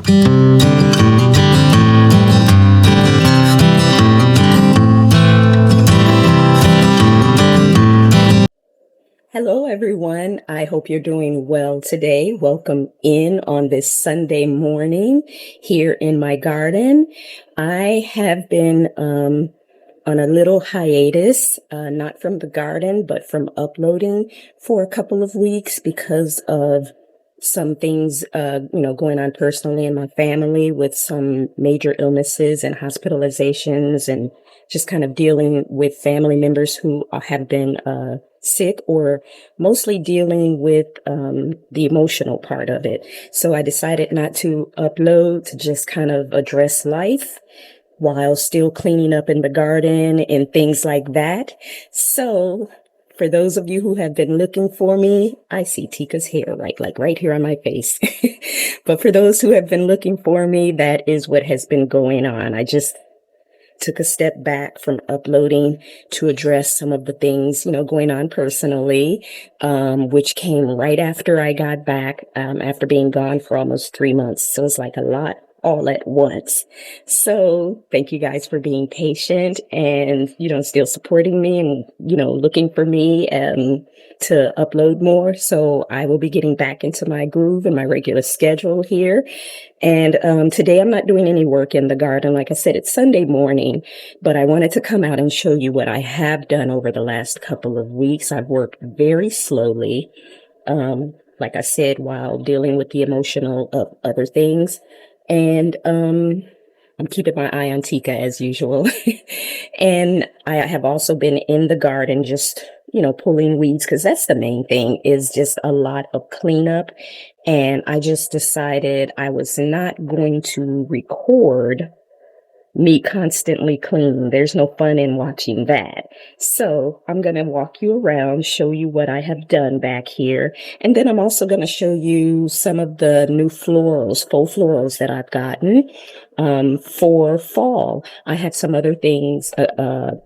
Hello, everyone. I hope you're doing well today. Welcome in on this Sunday morning here in my garden. I have been on a little hiatus, not from the garden, but from uploading for a couple of weeks because of some things, going on personally in my family with some major illnesses and hospitalizations and just kind of dealing with family members who have been sick or mostly dealing with the emotional part of it. So I decided not to upload to just kind of address life while still cleaning up in the garden and things like that. So for those of you who have been looking for me, I see Tika's hair right here on my face. But for those who have been looking for me, that is what has been going on. I just took a step back from uploading to address some of the things, going on personally, which came right after I got back, after being gone for almost 3 months. So it's like a lot all at once. So thank you guys for being patient and, still supporting me and, looking for me, to upload more. So I will be getting back into my groove and my regular schedule here. And today I'm not doing any work in the garden. Like I said, it's Sunday morning, but I wanted to come out and show you what I have done over the last couple of weeks. I've worked very slowly, like I said, while dealing with the emotional of other things. And I'm keeping my eye on Tika as usual. And I have also been in the garden just, pulling weeds, because that's the main thing, is just a lot of cleanup. And I just decided I was not going to record me constantly cleaning. There's no fun in watching that. So I'm going to walk you around, show you what I have done back here. And then I'm also going to show you some of the new florals, faux florals that I've gotten for fall. I have some other things,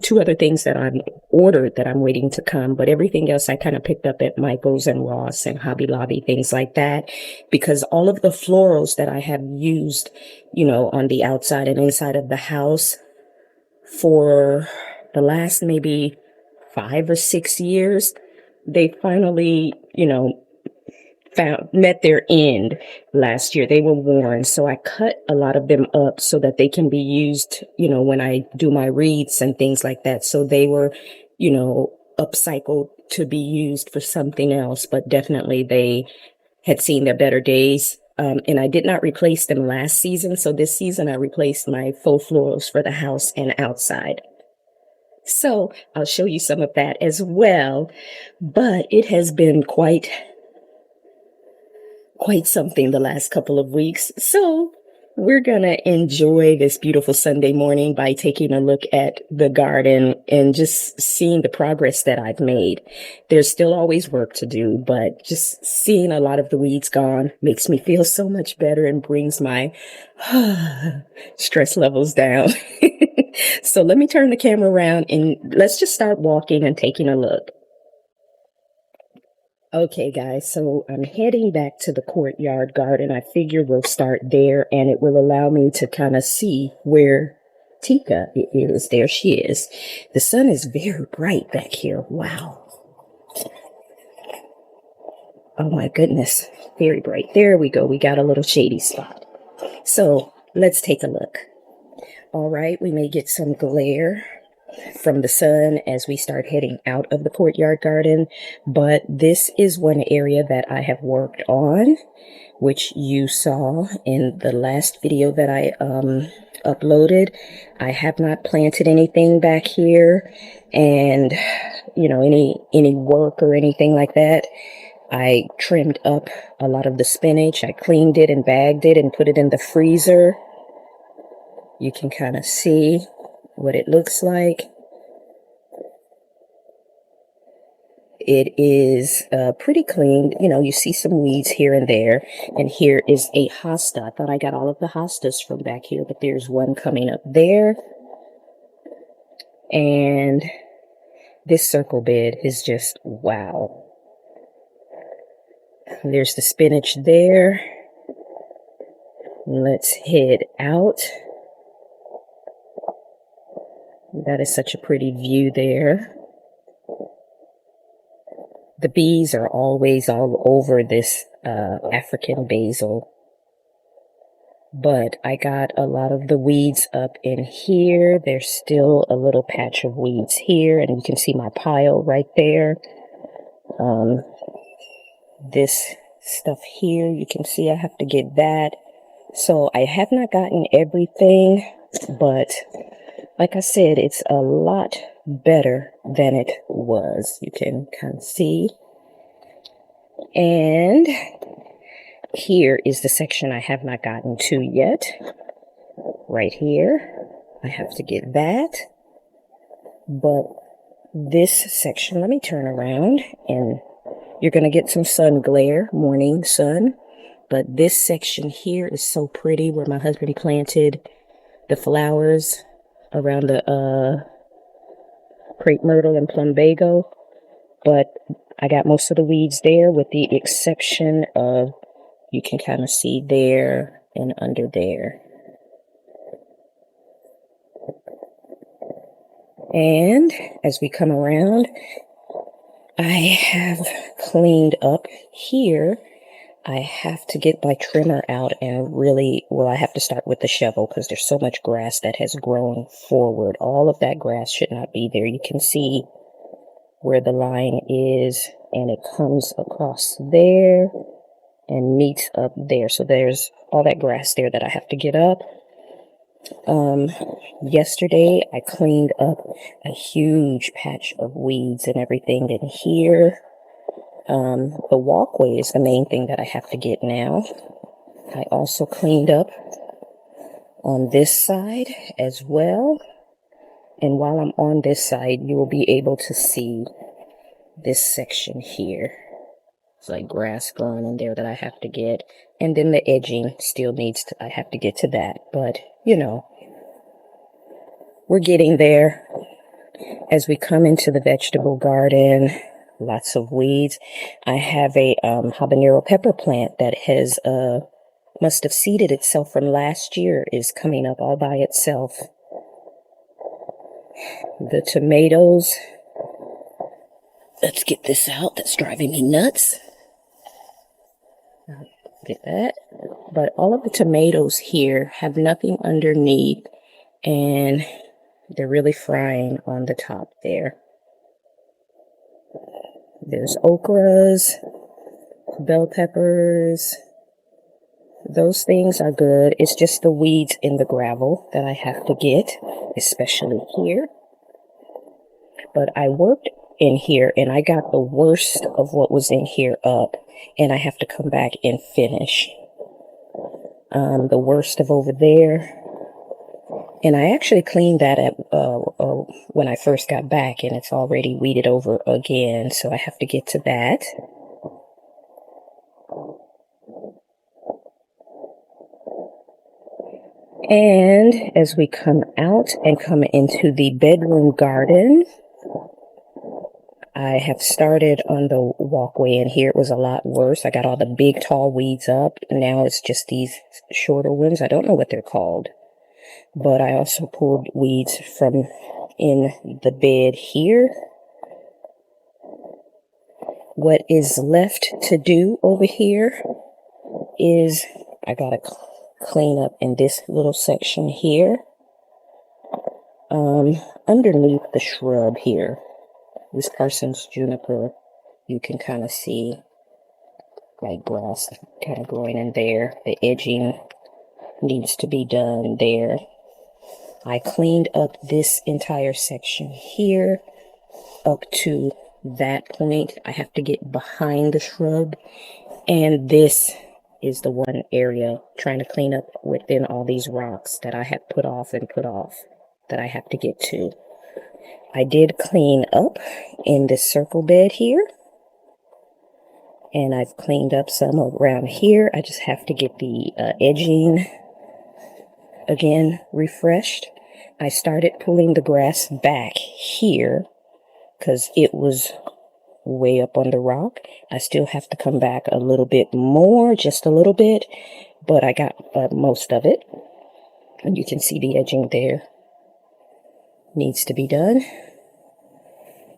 two other things that I'm ordered that I'm waiting to come, but everything else I kind of picked up at Michael's and Ross and Hobby Lobby, things like that, because all of the florals that I have used, on the outside and inside of the house for the last maybe 5 or 6 years, they finally, met their end last year. They were worn. So I cut a lot of them up so that they can be used, when I do my wreaths and things like that. So they were, upcycled to be used for something else, but definitely they had seen their better days. And I did not replace them last season. So this season I replaced my faux florals for the house and outside. So I'll show you some of that as well. But it has been quite something the last couple of weeks. So we're going to enjoy this beautiful Sunday morning by taking a look at the garden and just seeing the progress that I've made. There's still always work to do, but just seeing a lot of the weeds gone makes me feel so much better and brings my stress levels down. So let me turn the camera around and let's just start walking and taking a look. Okay, guys, so I'm heading back to the courtyard garden. I figure we'll start there, and it will allow me to kind of see where Tika is. There she is. The sun is very bright back here. Wow. Oh, my goodness. Very bright. There we go. We got a little shady spot. So let's take a look. All right, we may get some glare from the sun as we start heading out of the courtyard garden, but this is one area that I have worked on, which you saw in the last video that I uploaded. I have not planted anything back here, and any work or anything like that. I trimmed up a lot of the spinach. I cleaned it and bagged it and put it in the freezer. You can kind of see what it looks like. It is pretty clean. You see some weeds here and there. And here is a hosta. I thought I got all of the hostas from back here, but there's one coming up there. And this circle bed is just wow. There's the spinach there. Let's head out. That is such a pretty view there. The bees are always all over this African basil. But I got a lot of the weeds up in here. There's still a little patch of weeds here, and you can see my pile right there. This stuff here, you can see I have to get that. So I have not gotten everything, but like I said, it's a lot better than it was. You can kind of see. And here is the section I have not gotten to yet. Right here. I have to get that. But this section, let me turn around, and you're going to get some sun glare, morning sun. But this section here is so pretty, where my husband planted the flowers around the crepe myrtle and plumbago. But I got most of the weeds there, with the exception of, you can kind of see there and under there. And as we come around, I have cleaned up here. I have to get my trimmer out and really, well, I have to start with the shovel because there's so much grass that has grown forward. All of that grass should not be there. You can see where the line is, and it comes across there and meets up there. So there's all that grass there that I have to get up. Yesterday I cleaned up a huge patch of weeds and everything in here. The walkway is the main thing that I have to get now. I also cleaned up on this side as well. And while I'm on this side, you will be able to see this section here. It's like grass growing in there that I have to get. And then the edging still needs to, I have to get to that. But, you know, we're getting there. As we come into the vegetable garden, lots of weeds. I have a habanero pepper plant that has must have seeded itself from last year, is coming up all by itself. The tomatoes, let's get this out, that's driving me nuts. Get that. But all of the tomatoes here have nothing underneath, and they're really frying on the top there. There's okras, bell peppers. Those things are good. It's just the weeds in the gravel that I have to get, especially here. But I worked in here, and I got the worst of what was in here up, and I have to come back and finish the worst of over there. And I actually cleaned that up when I first got back, and it's already weeded over again, so I have to get to that. And as we come out and come into the bedroom garden, I have started on the walkway in here. It was a lot worse. I got all the big tall weeds up. Now it's just these shorter ones. I don't know what they're called. But I also pulled weeds from in the bed here. What is left to do over here is I gotta clean up in this little section here. Underneath the shrub here. This person's juniper, you can kind of see like grass kind of growing in there. The edging needs to be done there. I cleaned up this entire section here up to that point. I have to get behind the shrub, and this is the one area trying to clean up within all these rocks that I have put off that I have to get to. I did clean up in this circle bed here, and I've cleaned up some around here. I just have to get the edging again refreshed. I started pulling the grass back here because it was way up on the rock. I still have to come back a little bit more, just a little bit, but I got most of it. And you can see the edging there needs to be done.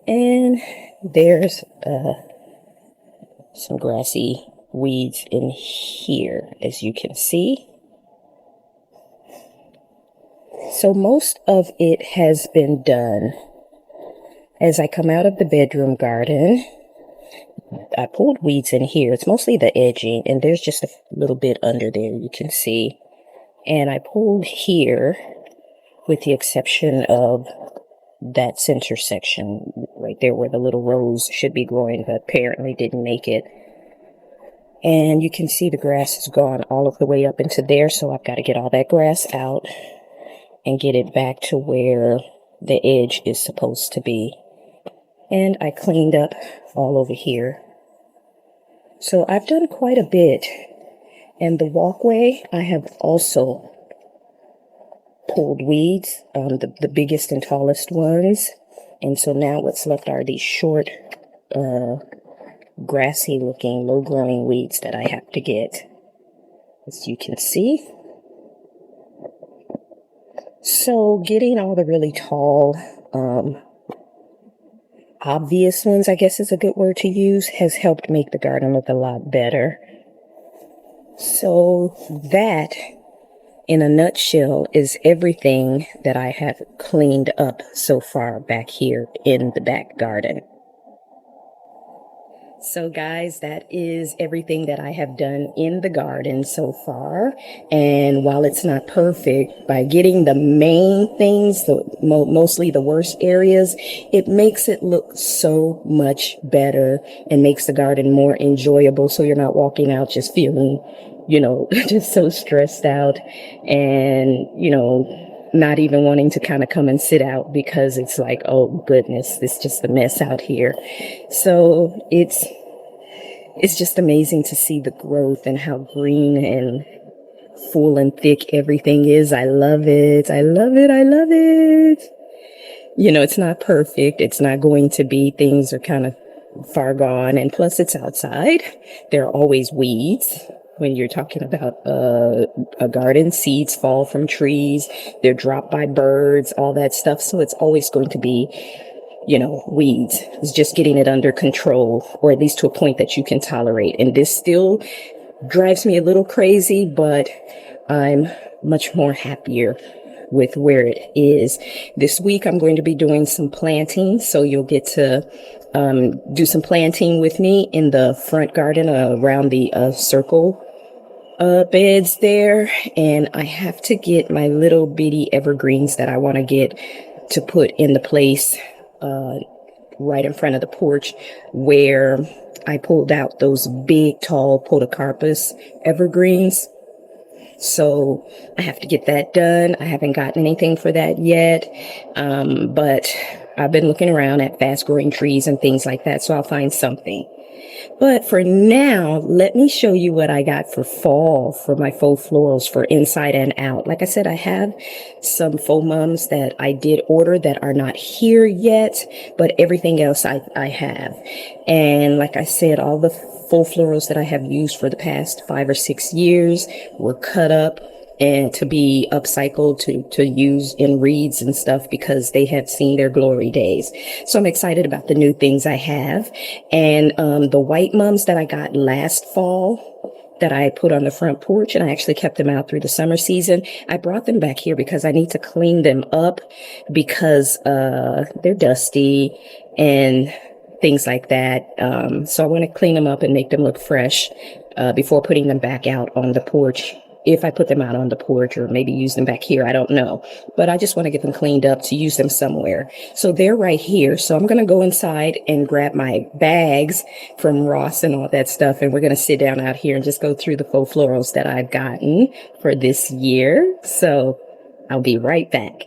And there's some grassy weeds in here, as you can see. So most of it has been done. As I come out of the bedroom garden, I pulled weeds in here. It's mostly the edging, and there's just a little bit under there, you can see. And I pulled here, with the exception of that center section right there where the little rose should be growing, but apparently didn't make it. And you can see the grass has gone all of the way up into there, so I've got to get all that grass out and get it back to where the edge is supposed to be. And I cleaned up all over here. So I've done quite a bit. And the walkway, I have also pulled weeds, the biggest and tallest ones. And so now what's left are these short, grassy looking, low growing weeds that I have to get, as you can see. So getting all the really tall, obvious ones, I guess is a good word to use, has helped make the garden look a lot better. So that, in a nutshell, is everything that I have cleaned up so far back here in the back garden. So guys, that is everything that I have done in the garden so far. And while it's not perfect, by getting the main things, mostly the worst areas, it makes it look so much better and makes the garden more enjoyable. So you're not walking out just feeling, just so stressed out and, not even wanting to kind of come and sit out because it's like, oh goodness, it's just a mess out here. So it's just amazing to see the growth and how green and full and thick everything is. I love it. I love it. I love it. It's not perfect. It's not going to be. Things are kind of far gone. And plus it's outside. There are always weeds. When you're talking about a garden, seeds fall from trees, they're dropped by birds, all that stuff. So it's always going to be, weeds. It's just getting it under control, or at least to a point that you can tolerate. And this still drives me a little crazy, but I'm much more happier with where it is. This week, I'm going to be doing some planting. So you'll get to do some planting with me in the front garden around the circle beds there. And I have to get my little bitty evergreens that I want to get to put in the place right in front of the porch where I pulled out those big, tall podocarpus evergreens. So I have to get that done. I haven't gotten anything for that yet, but I've been looking around at fast-growing trees and things like that, so I'll find something. But for now, let me show you what I got for fall for my faux florals for inside and out. Like I said, I have some faux mums that I did order that are not here yet, but everything else I have. And like I said, all the faux florals that I have used for the past 5 or 6 years were cut up and to be upcycled to use in reeds and stuff because they have seen their glory days. So I'm excited about the new things I have. And the white mums that I got last fall that I put on the front porch, and I actually kept them out through the summer season. I brought them back here because I need to clean them up because they're dusty and things like that. So I want to clean them up and make them look fresh before putting them back out on the porch. If I put them out on the porch or maybe use them back here, I don't know. But I just want to get them cleaned up to use them somewhere. So they're right here. So I'm going to go inside and grab my bags from Ross and all that stuff. And we're going to sit down out here and just go through the faux florals that I've gotten for this year. So I'll be right back.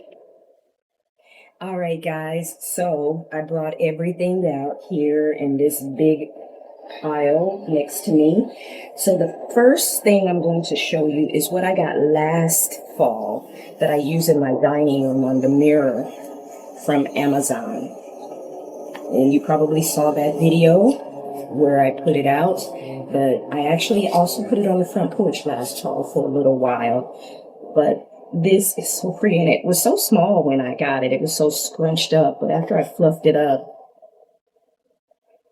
All right, guys. So I brought everything out here in this big pile next to me. So the first thing I'm going to show you is what I got last fall that I use in my dining room on the mirror from Amazon. And you probably saw that video. where I put it out, but I actually also put it on the front porch last fall for a little while. But this is so pretty, and it was so small when I got it. It was so scrunched up, but after I fluffed it up,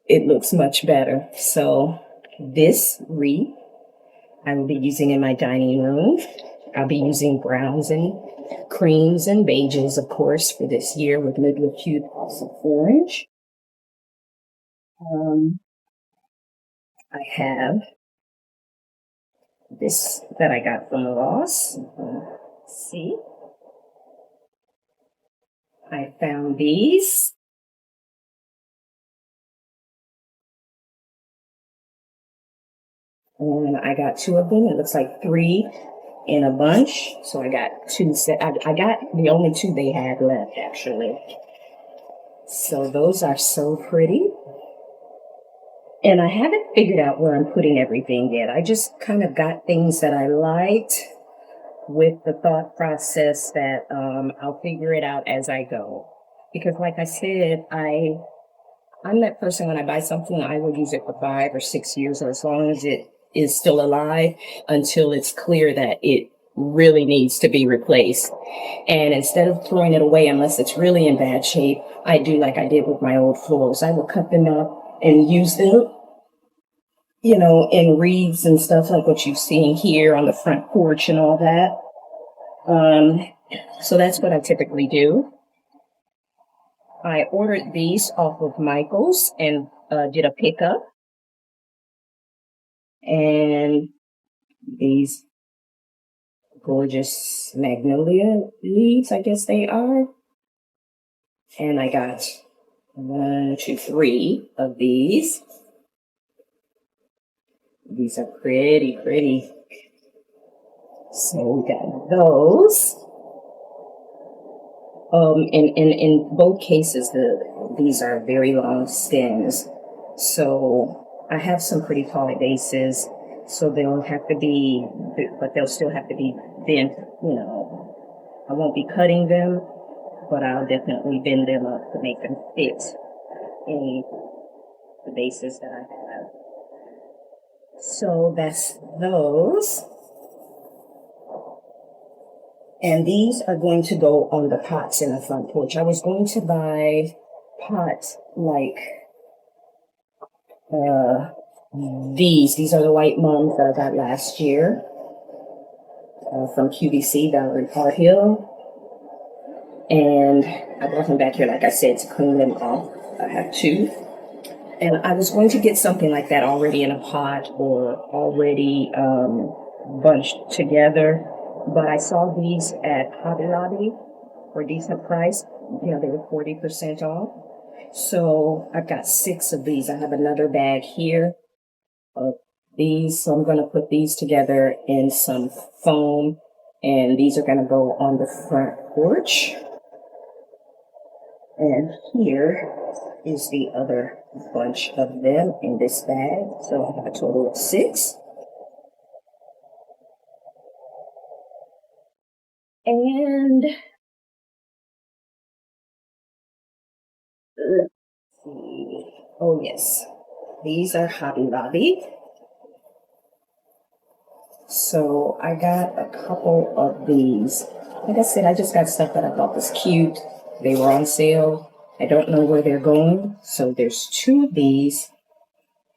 it looks much better. So this wreath I will be using in my dining room. I'll be using browns and creams and beiges, of course, for this year with maybe a few drops of orange. I have this that I got from Ross. See, I found these. And I got two of them. It looks like three in a bunch. So I got two set. I got the only two they had left, actually. So those are so pretty. And I haven't figured out where I'm putting everything yet. I just kind of got things that I liked with the thought process that I'll figure it out as I go. Because like I said, I'm that person when I buy something, I will use it for 5 or 6 years or as long as it is still alive until it's clear that it really needs to be replaced. And instead of throwing it away unless it's really in bad shape, I do like I did with my old florals. I will cut them up and use them, in wreaths and stuff like what you've seen here on the front porch and all that. So that's what I typically do. I ordered these off of Michael's and did a pickup. And these gorgeous magnolia leaves, I guess they are. And I got 1, 2, 3 of these. These are pretty, pretty. So we got those. In both cases, these are very long stems. So I have some pretty tall vases, so they'll have to be, but they'll still have to be bent. I won't be cutting them, but I'll definitely bend them up to make them fit in the bases that I have. So that's those. And these are going to go on the pots in the front porch. I was going to buy pots like these are the white mums that I got last year from QVC down in Park Hill. And I brought them back here, like I said, to clean them off. I have two. And I was going to get something like that already in a pot or already bunched together. But I saw these at Hobby Lobby for a decent price. They were 40% off. So I've got 6 of these. I have another bag here of these. So I'm going to put these together in some foam. And these are going to go on the front porch. And here is the other bunch of them in this bag. So I have a total of 6. And let's see. Oh, yes. These are Hobby Lobby. So I got a couple of these. Like I said, I just got stuff that I thought was cute. They were on sale. I don't know where they're going. So there's 2 of these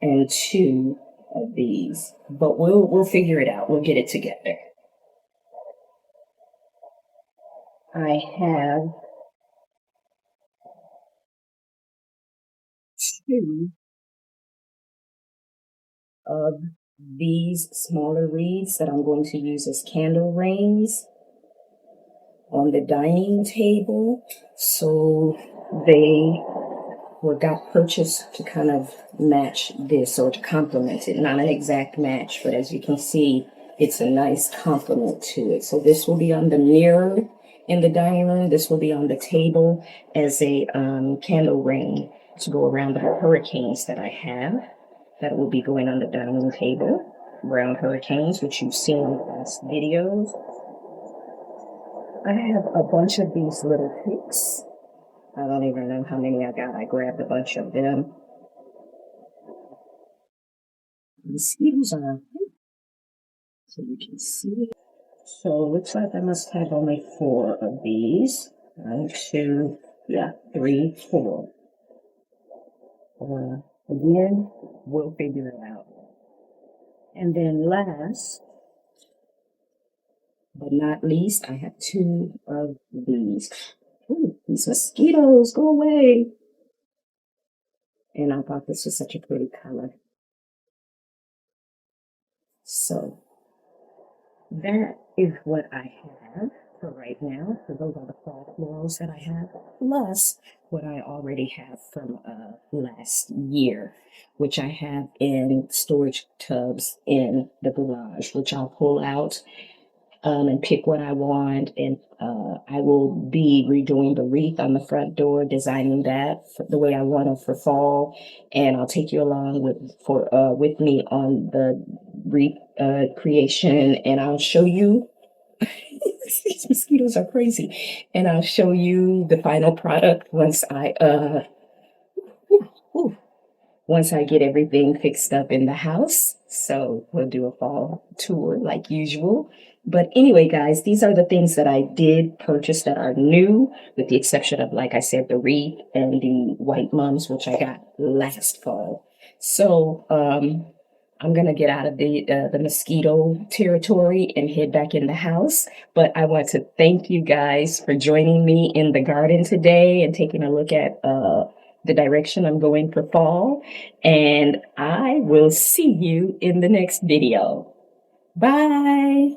and 2 of these. But we'll figure it out. We'll get it together. I have 2 of these smaller wreaths that I'm going to use as candle rings on the dining table. So they got purchased to kind of match this or to complement it. Not an exact match, but as you can see, it's a nice complement to it. So this will be on the mirror in the dining room. This will be on the table as a candle ring to go around the hurricanes that I have. That will be going on the dining table. Brown hurricanes, which you've seen in past videos. I have a bunch of these little picks. I don't even know how many I got. I grabbed a bunch of them. Mosquitoes are, so you can see. So it looks like I must have only 4 of these. 1, 2, yeah, 3, 4. Again, we'll figure it out. And then last but not least, I have 2 of these. Ooh, these mosquitoes, go away. And I thought this was such a pretty color. So that is what I have for right now. So those are the fall florals that I have, plus what I already have from last year, which I have in storage tubs in the garage, which I'll pull out and pick what I want. And I will be redoing the wreath on the front door, designing that the way I want it for fall. And I'll take you along with me on the wreath creation, and I'll show you. These mosquitoes are crazy, and I'll show you the final product once once I get everything fixed up in the house. So we'll do a fall tour like usual. But anyway, guys, these are the things that I did purchase that are new, with the exception of, like I said, the wreath and the white mums, which I got last fall. So I'm gonna get out of the mosquito territory and head back in the house. But I want to thank you guys for joining me in the garden today and taking a look at the direction I'm going for fall. And I will see you in the next video. Bye.